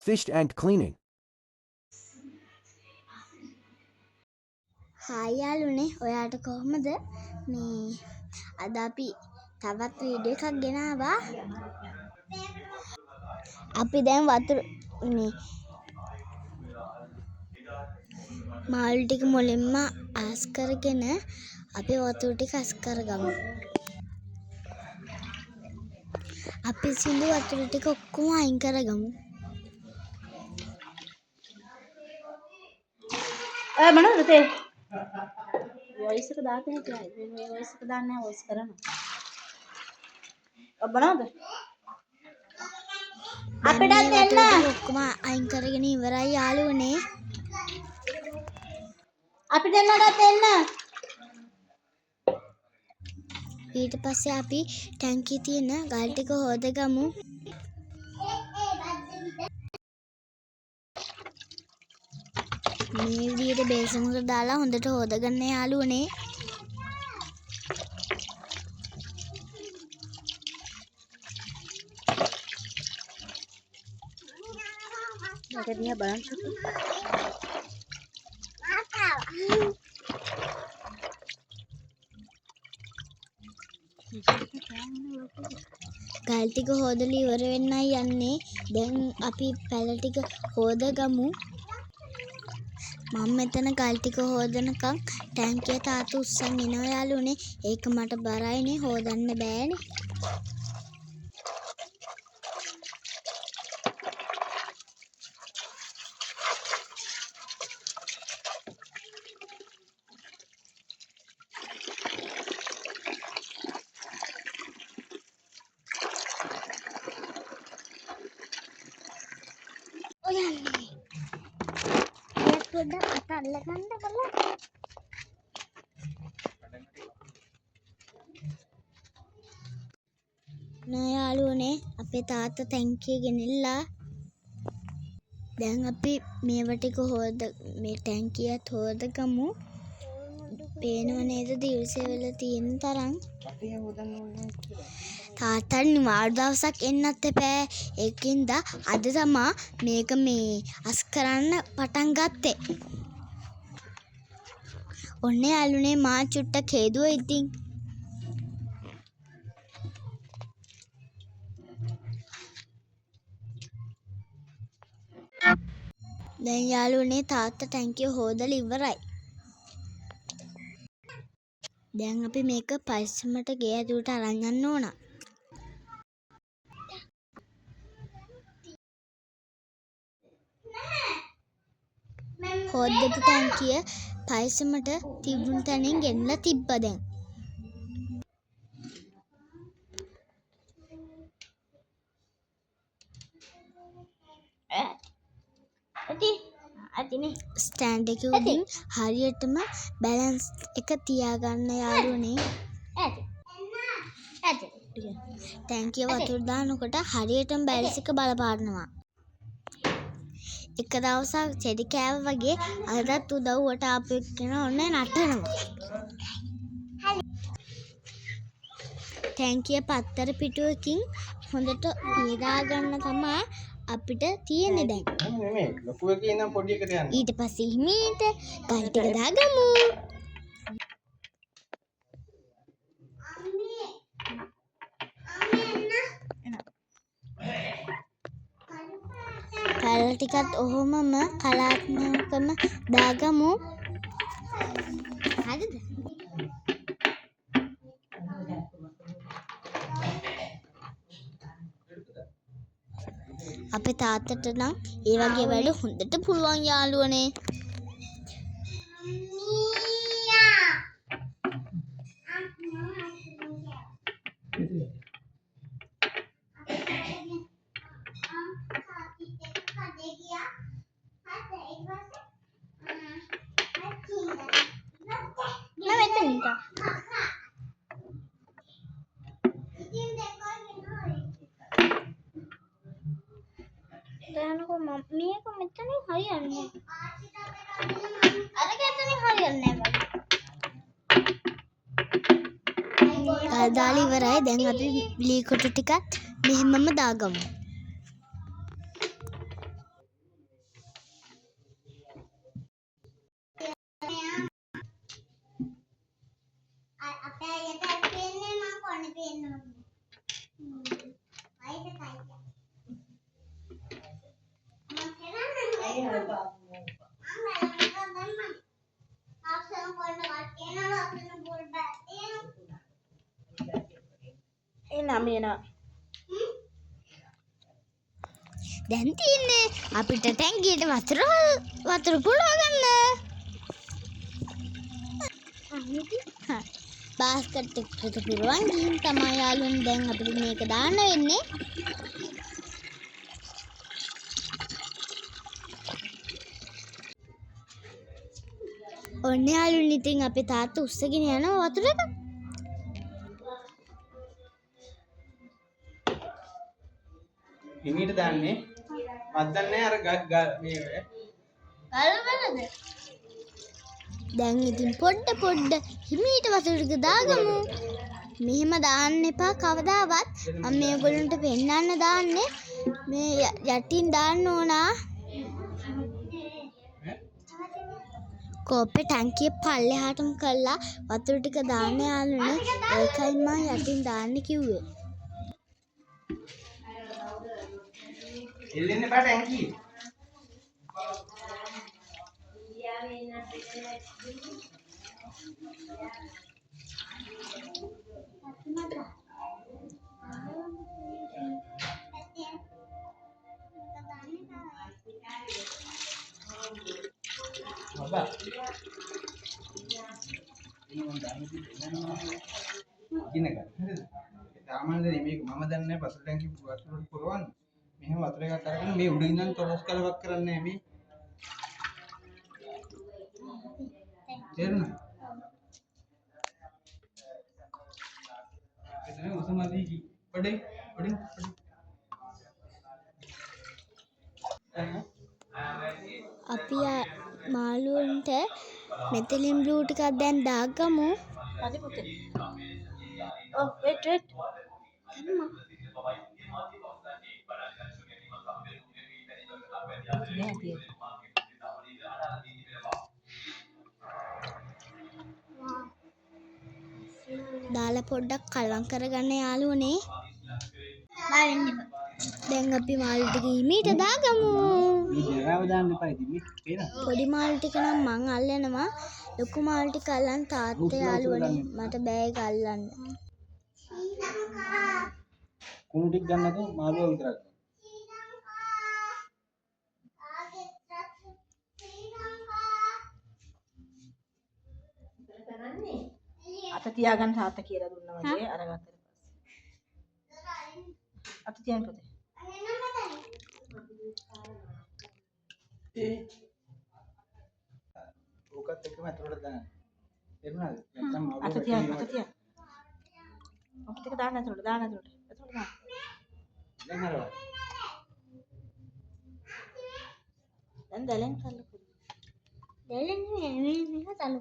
fished and cleaning. Hi යාළුවනේ ඔයාට කොහොමද මේ අද අපි තවත් වීඩියෝ එකක් ගෙනාවා අපි දැන් වතුර මේ මාළු ටික මුලින්ම අස් කරගෙන අපි වතුර ටික අස් කරගමු අපි සිඳු වතුර ටික ඔක්කොම අයින් කරගමු මොනවද තේ වොයිස් එක දාගෙන හිටියා මේ වොයිස් එක දාන්න නැහැ වොයිස් කරනවා මොනවද අපිටත් එන්න ඔක්කොම අයින් කරගෙන ඉවරයි යාළුවනේ අපිට එන්නටත් එන්න ඊට පස්සේ අපි ටැංකියේ තියෙන ගල් ටික හොදගමු මේ විදිහට බේසමකට දාලා හොඳට හොදගන්න යාළුවනේ මට දිහා බලන්න ගල් ටික හොදලා ඉවර වෙන්නයි යන්නේ දැන් අපි පැල ටික හොදගමු මම මෙතන ගල් ටික හොදනකම් ටැංකිය තාත්තා උස්සන් එනවා යාළුවනේ ඒක මට බරයිනේ හොදන්න බෑනේ ඔයන්නේ ඒත් පොඩ්ඩක් අත අල්ලගන්න බලන්න නෑ යාළුවනේ අපේ තාත්තා ටැංකිය ගෙනල්ලා දැන් අපි මේවා ටික මේ ටැංකියත් හොදගමු පේනව නේද දිවසේ වෙලා තියෙන තරම් තාත්තා නිවාඩු දවසක් එන්නත් එපෑ ඒකින්ද අද තමා මේක මේ අස් කරන්න පටන් ගත්තේ ඔන්න යාළුවනේ මා චුට්ටක් හේදුවා ඉතින් දැන් යාළුවනේ තාත්තා ටැංකිය හොදලා ඉවරයි දැන් අපි මේක පරිස්සමට ගේ ඇතුළට අරන් යන්න ඕන හොදපු ටැංකිය පරිස්සමට තිබුණු තැනින් ගෙනලා තිබ්බා දැන් අතිනේ ස්ටෑන්ඩ් එක උඩින් හරියටම බැලන්ස් එක තියාගන්න යාළුවනේ ටැංකිය වතුර දානකොට හරියටම බැලන්ස් එක බලපානවා එක දවසක් චෙඩි කෑව වගේ අදත් උදව්වට ආපු එක්කෙනා ඔන්න නටනවා ටැංකිය පත්තර පිටුවකින් හොඳට පීරා ගන්න තමයි අපිට තියෙන්නේ දැන් නෙමෙයි ලොකු එකේ ඉඳන් පොඩි එකට යන්න ඊට පස්සේ හිමීට ගල් ටික දාගමු පැල ටිකත් ඔහොමම කලාත්මකම දාගමු හරිද අපේ තාත්තට නම් ඒ වගේ වැඩ හොඳට පුළුවන් යාළුවනේ දැනකො මම මේක මෙතනින් හරියන්නේ අරක එතනින් හරියන්නේ නැහැ දාලා ඉවරයි දැන් අපි ලී කොටු ටිකත් මෙහෙමම දාගමු එනවා මේනවා. දැන් තියන්නේ අපිට ටැංකියට වතුර පුරවා ගන්න. බාස්කට් එකට පුරවන් ගිහින් තමයි යාළුවනේ දැන් අපිට මේක දාන්න වෙන්නේ. ඔන්න යාළුවනේ ඉතින් අපේ තාත්තා උස්සගෙන යනවා වතුරට. හිමීට දාන්නේ මද්දන්නේ අර මේ දැන් ඉතින් පොඩ්ඩ හිමීට වතුර ටික දාගමු. මෙහෙම දාන්න එපා කවදාවත්. මම මේගොල්ලන්ට පෙන්නන්න දාන්නේ. මේ යටින් දාන්න ඕනා. කෝප්පේ ටැංකිය පල්ලෙහාටම කරලා වතුර ටික දාන්න යාළුවනේ. ඒකයි මම යටින් දාන්න කිව්වේ. එල්ලෙන්න බෑ ටැංකිය. Bapak. Gini kan. Taman dari මේක මම දන්නේ නැහැ පසුර ටැංකිය වතුර පුරවන්න. මෙහෙම වතුර එකක් අරගෙන මේ උඩින් ඉඳන් තොරස් කලවක් කරන්නේ නැහැ මේ. තේරුණා? එතන උසමදී පඩේ. අපි මාළුවන්ට මෙතලින් බ්ලූ ටිකක් දැන් දාගමු. හරි පුතේ. ඔව් wait. දාලා පොඩ්ඩක් කලවම් කරගන්න යාළුවනේ. දැන් අපි මාළු ටික හිමීට දාගමු. මේ ජරාව දාන්න එපා ඉතින් මේ පේනවා. පොඩි මාළු ටික නම් මං අල්ලනවා. ලොකු මාළු ටික අල්ලන්න තාත්තේ යාළුවනේ. මට බෑ ඒක අල්ලන්න. කුණු ටික ගන්න නැතුව මාළුවා විතරක්. අත තියාගන්න තාත්තා කියලා දුන්නා වගේ අරගත්තට පස්සේ. අත තියන්න පුතේ. ඕකත් එක්කම ඇතුළට දාන්න. තේරුණාද? නැත්නම් අත තියන්න. ඔක ටික දාන්න ඇතුළට දාන්න. දැන් හරවන්න. දැන් දැලෙන් කල්ලු. දැලෙන් නෙමෙයි මේක තලු.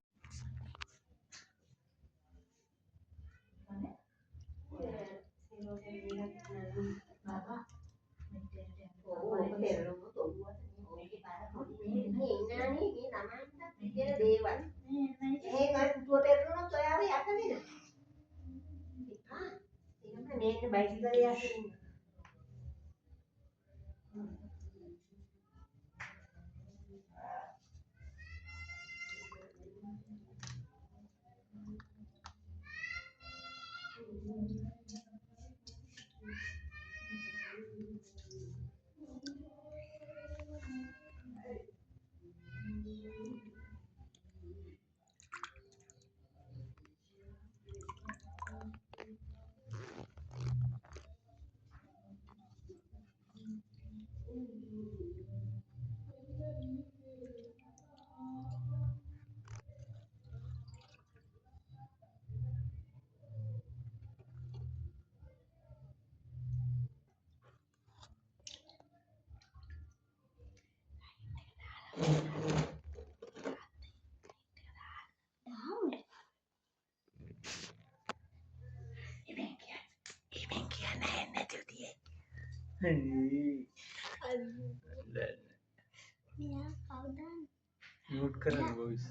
म्यूट कर वॉइस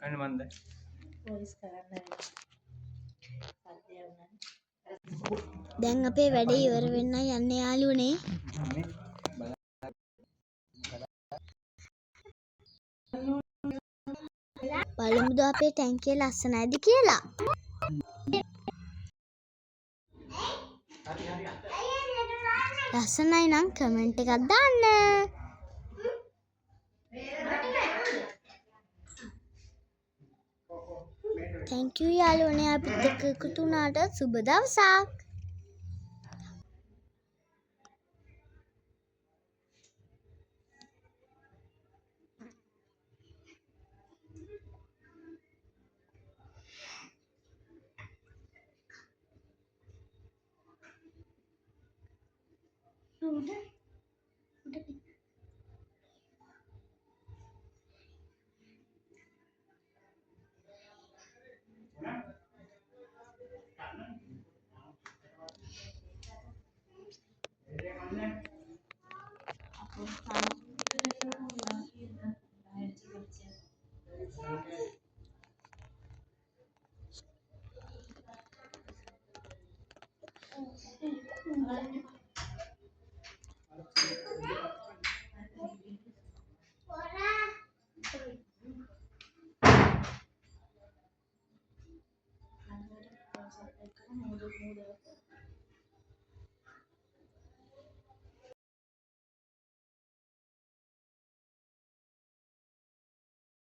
आणि मंदा වොයිස් කරන්න. දැන් අපේ වැඩේ ඉවර වෙන්න යන්න යාළුවනේ. බලමුද අපේ ටැංකිය ලස්සනයිද කියලා. ලස්සනයි නම් කමෙන්ට් එකක් දාන්න. thank you යාළුවනේ අපිත් එක්ක එකතු වුණාට. සුබ දවසක්.